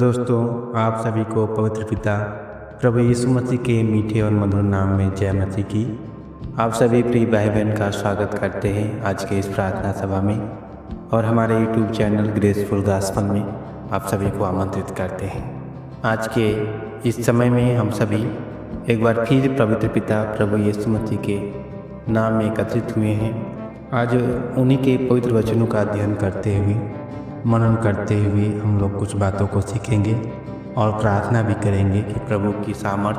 दोस्तों, आप सभी को पवित्र पिता प्रभु यीशु मसीह के मीठे और मधुर नाम में जय मसीह की। आप सभी प्रिय भाई बहन का स्वागत करते हैं आज के इस प्रार्थना सभा में और हमारे यूट्यूब चैनल ग्रेसफुल गॉस्पेल में आप सभी को आमंत्रित करते हैं। आज के इस समय में हम सभी एक बार फिर पवित्र पिता प्रभु यीशु मसीह के नाम में एकत्रित हुए हैं। आज उन्हीं के पवित्र वचनों का अध्ययन करते हुए, मनन करते हुए हम लोग कुछ बातों को सीखेंगे और प्रार्थना भी करेंगे कि प्रभु की सामर्थ,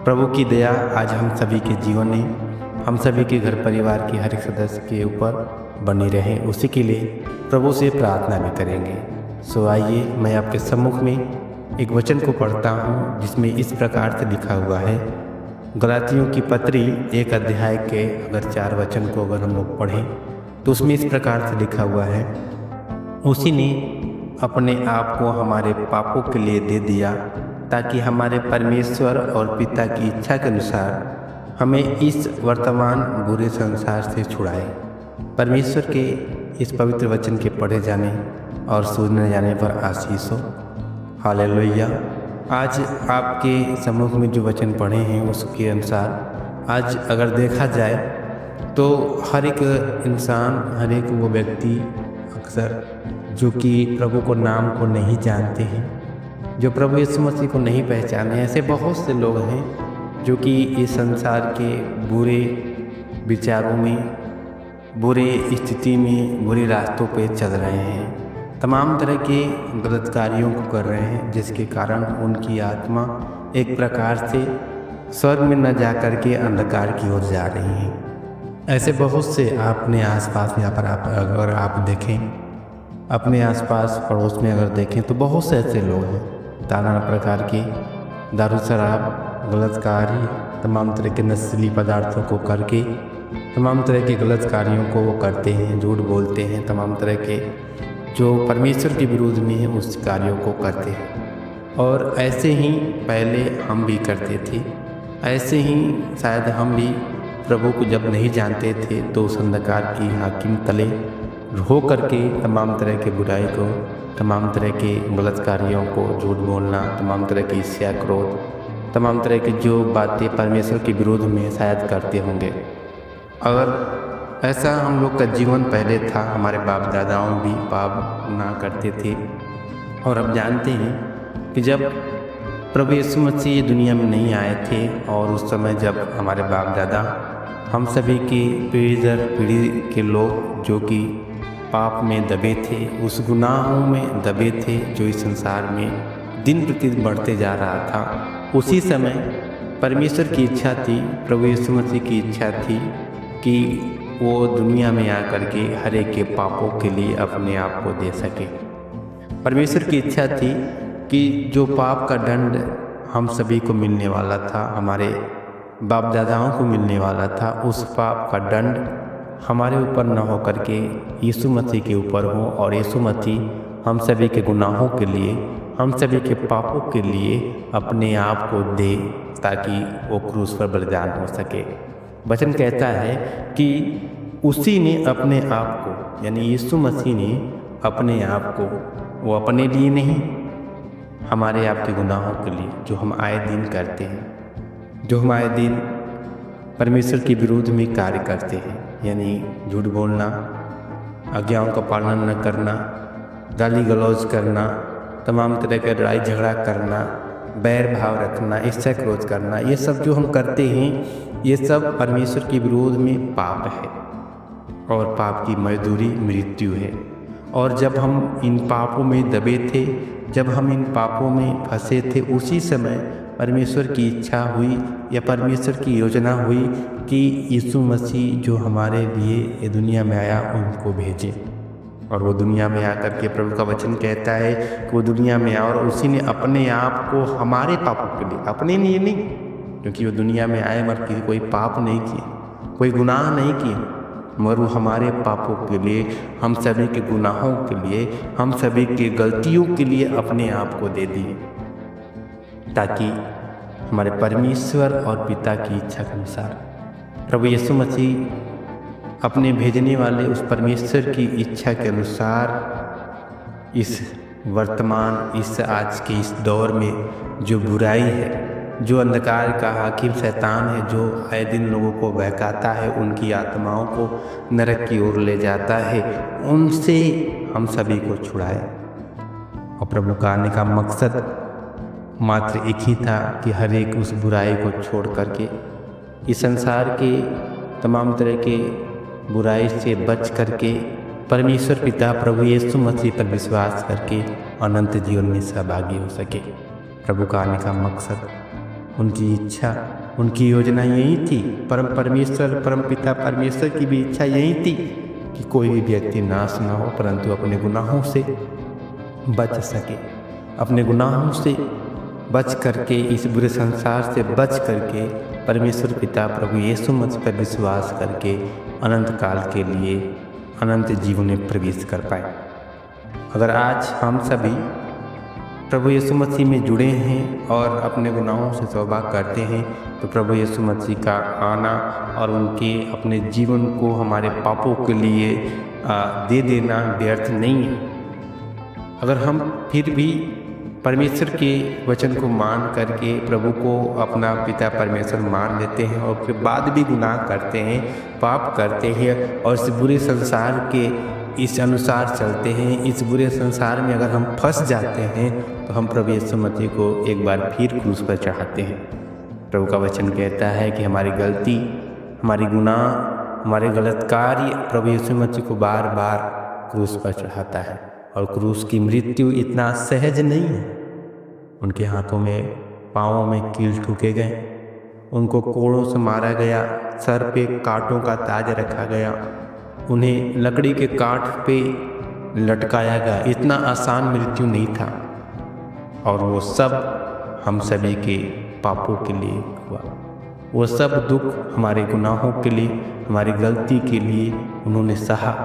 प्रभु की दया आज हम सभी के जीवन में, हम सभी के घर परिवार के हर एक सदस्य के ऊपर बनी रहे। उसी के लिए प्रभु से प्रार्थना भी करेंगे। सो आइए, मैं आपके सम्मुख में एक वचन को पढ़ता हूँ जिसमें इस प्रकार से लिखा हुआ है। गलातियों की पत्री 1 अध्याय के अगर 4 वचन को अगर हम लोग पढ़ें तो उसमें इस प्रकार से लिखा हुआ है, उसी ने अपने आप को हमारे पापों के लिए दे दिया ताकि हमारे परमेश्वर और पिता की इच्छा के अनुसार हमें इस वर्तमान बुरे संसार से छुड़ाए। परमेश्वर के इस पवित्र वचन के पढ़े जाने और सुनने जाने पर आशीष हो। हालेलुया। आज आपके सम्मुख में जो वचन पढ़े हैं उसके अनुसार आज अगर देखा जाए तो हर एक इंसान, हर एक वो व्यक्ति अक्सर जो कि प्रभु को नाम को नहीं जानते हैं, जो प्रभु यीशु मसीह को नहीं पहचाने, ऐसे बहुत से लोग हैं जो कि इस संसार के बुरे विचारों में, बुरे स्थिति में, बुरे रास्तों पे चल रहे हैं, तमाम तरह के गलत कार्यों को कर रहे हैं, जिसके कारण उनकी आत्मा एक प्रकार से स्वर्ग में न जा कर के अंधकार की ओर जा रही है। ऐसे बहुत से अपने आसपास यहाँ पर अगर आप देखें, अपने आसपास पड़ोस में अगर देखें तो बहुत से ऐसे लोग हैं, नाना प्रकार के दारू शराब, गलत कार्य, तमाम तरह के नशीली पदार्थों को करके तमाम तरह के गलत कार्यों को वो करते हैं, झूठ बोलते हैं, तमाम तरह के जो परमेश्वर के विरोध में है उस कार्यों को करते हैं। और ऐसे ही पहले हम भी करते थे, ऐसे ही शायद हम भी प्रभु को जब नहीं जानते थे तो उस अंधकार की हाकिम तले हो करके तमाम तरह के बुराई को, तमाम तरह के गलत कार्यों को, झूठ बोलना, तमाम तरह की ईर्ष्या, क्रोध, तमाम तरह की जो बातें परमेश्वर के विरोध में शायद करते होंगे। अगर ऐसा हम लोग का जीवन पहले था, हमारे बाप दादाओं भी पाप ना करते थे। और अब जानते हैं कि जब प्रभु यीशु मसीह दुनिया में नहीं आए थे और उस समय जब हमारे बाप दादा, हम सभी की पीढ़ी दर पीढ़ी के लोग जो कि पाप में दबे थे, उस गुनाहों में दबे थे जो इस संसार में दिन प्रतिदिन बढ़ते जा रहा था, उसी समय परमेश्वर की इच्छा थी, प्रभु यीशु मसीह की इच्छा थी कि वो दुनिया में आकर के हर एक के पापों के लिए अपने आप को दे सके। परमेश्वर की इच्छा थी कि जो पाप का दंड हम सभी को मिलने वाला था, हमारे बाप दादाओं को मिलने वाला था, उस पाप का दंड हमारे ऊपर न हो करके यीशु मसीह के ऊपर हो और यीशु मसीह हम सभी के गुनाहों के लिए, हम सभी के पापों के लिए अपने आप को दे ताकि वो क्रूस पर बलिदान हो सके। वचन कहता है कि उसी ने अपने आप को, यानी यीशु मसीह ने अपने आप को, वो अपने लिए नहीं, हमारे आपके गुनाहों के लिए जो हम आए दिन करते हैं, जो हम आए दिन परमेश्वर के विरोध में कार्य करते हैं, यानी झूठ बोलना, आज्ञाओं का पालन न करना, गाली गलौज करना, तमाम तरह का लड़ाई झगड़ा करना, बैर भाव रखना, ईर्ष्या क्रोध करना, ये सब जो हम करते हैं ये सब परमेश्वर के विरोध में पाप है और पाप की मजदूरी मृत्यु है। और जब हम इन पापों में दबे थे, जब हम इन पापों में फंसे थे, उसी समय परमेश्वर की इच्छा हुई या परमेश्वर की योजना हुई कि यीशु मसीह जो हमारे लिए ये दुनिया में आया उनको भेजे। और वो दुनिया में आकर के प्रभु का वचन कहता है कि वो दुनिया में आया और उसी ने अपने आप को हमारे पापों के लिए, अपने लिए नहीं, क्योंकि वो दुनिया में आए मगर कोई पाप नहीं किए, कोई गुनाह नहीं किए, मगर वो हमारे पापों के लिए, हम सभी के गुनाहों के लिए, हम सभी के गलतियों के लिए अपने आप को दे दिए ताकि हमारे परमेश्वर और पिता की इच्छा के अनुसार प्रभु यीशु मसीह अपने भेजने वाले उस परमेश्वर की इच्छा के अनुसार इस वर्तमान इस आज के इस दौर में जो बुराई है, जो अंधकार का हाकिम शैतान है, जो आए दिन लोगों को बहकाता है, उनकी आत्माओं को नरक की ओर ले जाता है, उनसे हम सभी को छुड़ाए। और प्रभु का आने का मकसद मात्र एक ही था कि हर एक उस बुराई को छोड़ करके इस संसार के तमाम तरह के बुराई से बच करके परमेश्वर पिता प्रभु यीशु मसीह पर विश्वास करके अनंत जीवन में सहभागी हो सके। प्रभु का आने का मकसद, उनकी इच्छा, उनकी योजना यही थी। परम पिता परमेश्वर की भी इच्छा यही थी कि कोई भी व्यक्ति नाश न हो, परंतु अपने गुनाहों से बच सके, अपने गुनाहों से बच करके, इस बुरे संसार से बच करके परमेश्वर पिता प्रभु यीशु मसीह पर विश्वास करके अनंत काल के लिए अनंत जीवन में प्रवेश कर पाए। अगर आज हम सभी प्रभु यीशु मसीह में जुड़े हैं और अपने गुनाहों से तौबा करते हैं, तो प्रभु यीशु मसीह का आना और उनके अपने जीवन को हमारे पापों के लिए दे देना व्यर्थ नहीं है। अगर हम फिर भी परमेश्वर के वचन को मान करके प्रभु को अपना पिता परमेश्वर मान लेते हैं और उसके बाद भी गुनाह करते हैं, पाप करते हैं और इस बुरे संसार के इस अनुसार चलते हैं, इस बुरे संसार में अगर हम फंस जाते हैं, तो हम प्रभु यीशु मसीह को एक बार फिर क्रूस पर चढ़ाते हैं। प्रभु का वचन कहता है कि हमारी गलती, हमारी गुनाह, हमारे गलत कार्य प्रभु यीशु मसीह को बार बार क्रूस पर चढ़ाता है। और क्रूस की मृत्यु इतना सहज नहीं है। उनके हाथों में, पाँवों में कील ठूके गए, उनको कोड़ों से मारा गया, सर पे कांटों का ताज रखा गया, उन्हें लकड़ी के काठ पे लटकाया गया। इतना आसान मृत्यु नहीं था, और वो सब हम सभी के पापों के लिए हुआ। वो सब दुख हमारे गुनाहों के लिए, हमारी गलती के लिए उन्होंने सहा।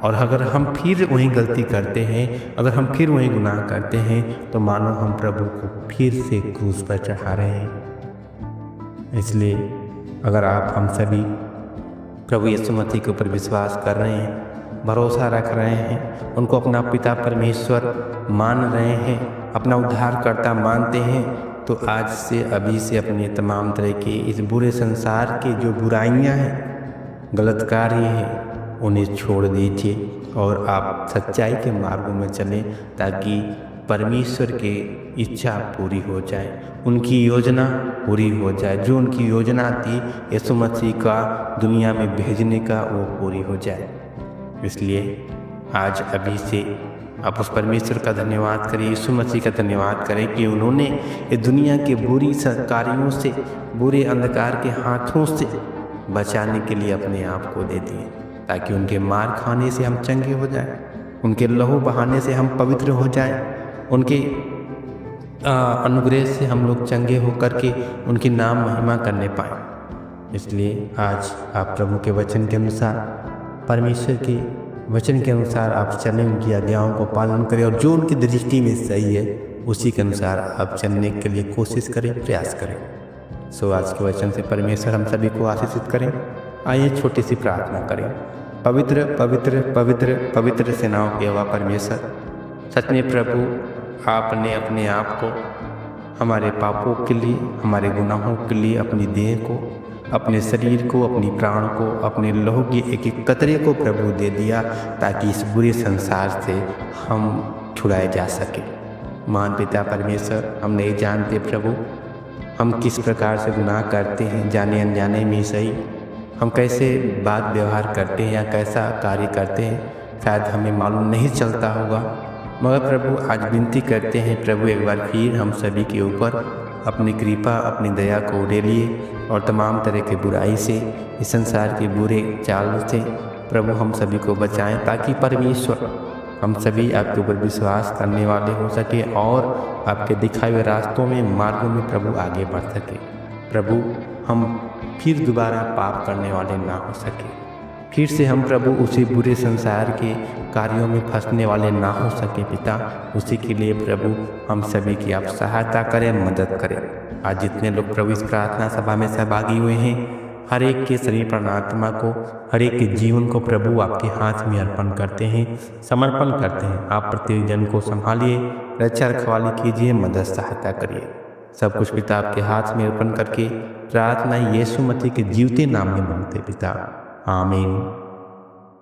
और अगर हम फिर वही गलती करते हैं, अगर हम फिर वही गुनाह करते हैं, तो मानो हम प्रभु को फिर से क्रूस पर चढ़ा रहे हैं। इसलिए अगर आप हम सभी प्रभु यीशु मसीह के ऊपर विश्वास कर रहे हैं, भरोसा रख रहे हैं, उनको अपना पिता परमेश्वर मान रहे हैं, अपना उद्धारकर्ता मानते हैं, तो आज से, अभी से अपने तमाम तरह के इस बुरे संसार के जो बुराइयां हैं, गलत कार्य हैं, उन्हें छोड़ दीजिए और आप सच्चाई के मार्गों में चलें, ताकि परमेश्वर की इच्छा पूरी हो जाए, उनकी योजना पूरी हो जाए। जो उनकी योजना थी यीशु मसीह का दुनिया में भेजने का, वो पूरी हो जाए। इसलिए आज अभी से आप उस परमेश्वर का धन्यवाद करें, यीशु मसीह का धन्यवाद करें कि उन्होंने इस दुनिया के बुरी कार्यों से, बुरे अंधकार के हाथों से बचाने के लिए अपने आप को दे दिए, ताकि उनके मार खाने से हम चंगे हो जाएं, उनके लहू बहाने से हम पवित्र हो जाएं, उनके अनुग्रह से हम लोग चंगे होकर के उनकी नाम महिमा करने पाएं। इसलिए आज आप प्रभु के वचन के अनुसार, परमेश्वर के वचन के अनुसार आप चलें, उनकी आज्ञाओं को पालन करें, और जो उनकी दृष्टि में सही है उसी के अनुसार आप चलने के लिए कोशिश करें, प्रयास करें। सो आज के वचन से परमेश्वर हम सभी को आशीषित करें। आइए छोटी सी प्रार्थना करें। पवित्र पवित्र पवित्र पवित्र सेनाओं के यहोवा परमेश्वर, सच में प्रभु आपने अपने आप को हमारे पापों के लिए, हमारे गुनाहों के लिए अपनी देह को, अपने शरीर को, अपनी प्राण को, अपने लहू के एक एक कतरे को प्रभु दे दिया, ताकि इस बुरे संसार से हम छुड़ाए जा सके। महान पिता परमेश्वर, हम नहीं जानते प्रभु हम किस प्रकार से गुनाह करते हैं, जाने अनजाने में सही, हम कैसे बात व्यवहार करते हैं या कैसा कार्य करते हैं, शायद हमें मालूम नहीं चलता होगा। मगर प्रभु आज विनती करते हैं प्रभु, एक बार फिर हम सभी के ऊपर अपनी कृपा, अपनी दया को उड़ेलिए, और तमाम तरह के बुराई से, इस संसार के बुरे चाल से प्रभु हम सभी को बचाएं, ताकि परमेश्वर हम सभी आपके ऊपर विश्वास करने वाले हो सके और आपके दिखाए हुए रास्तों में, मार्गों में प्रभु आगे बढ़ सके। प्रभु हम फिर दोबारा पाप करने वाले ना हो सके, फिर से हम प्रभु उसी बुरे संसार के कार्यों में फंसने वाले ना हो सके। पिता, उसी के लिए प्रभु हम सभी की आप सहायता करें, मदद करें। आज जितने लोग प्रभु इस प्रार्थना सभा में सहभागी हुए हैं, हर एक के शरीर प्राणात्मा को, हर एक के जीवन को प्रभु आपके हाथ में अर्पण करते हैं, समर्पण करते हैं। आप प्रत्येक जन को संभालिए, रक्षा रखवाली कीजिए, मदद सहायता करिए। सब कुछ पिता आपके हाथ में अर्पण करके प्रार्थना यीशु मसीह के जीवते नाम में मांगते पिता, आमीन।